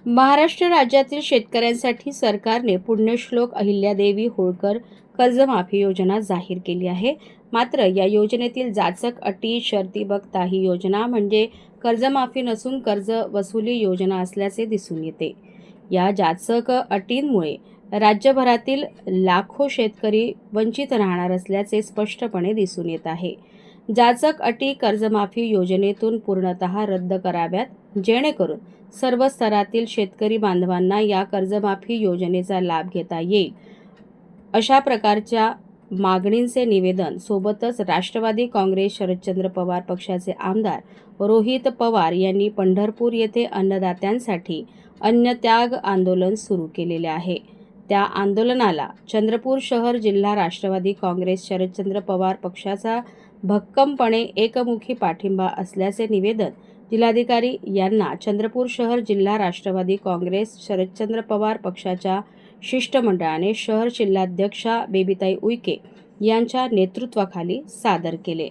महाराष्ट्र राज्यातील शेतकऱ्यांसाठी सरकारने पुण्यश्लोक अहिल्यादेवी होळकर कर्जमाफी योजना जाहीर केली आहे. मात्र या योजनेतील जाचक अटी शर्ती बघता ही योजना म्हणजे कर्जमाफी नसून कर्ज वसुली योजना असल्याचे दिसून येते. या जाचक अटींमुळे राज्यभरातील लाखो शेतकरी वंचित राहणार असल्याचे स्पष्टपणे दिसून येत आहे. जाचक अटी कर्जमाफी योजनेतून पूर्णतः रद्द कराव्यात, जेणेकरून सर्व स्तरातील शेतकरी बांधवांना या कर्जमाफी योजनेचा लाभ घेता येईल. अशा प्रकारच्या मागणींचे निवेदन सोबतच राष्ट्रवादी काँग्रेस शरदचंद्र पवार पक्षाचे आमदार रोहित पवार यांनी पंढरपूर येथे अन्नदात्यांसाठी अन्नत्याग आंदोलन सुरू केलेले आहे. त्या आंदोलनाला चंद्रपूर शहर जिल्हा राष्ट्रवादी काँग्रेस शरदचंद्र पवार पक्षाचा भक्कमपणे एकमुखी पाठिंबा असल्याचे निवेदन जिल्हाधिकारी यांना चंद्रपूर शहर जिल्हा राष्ट्रवादी काँग्रेस शरदचंद्र पवार पक्षाच्या शिष्टमंडळाने शहर जिल्हाध्यक्षा बेबीताई उईके यांच्या नेतृत्वाखाली सादर केले.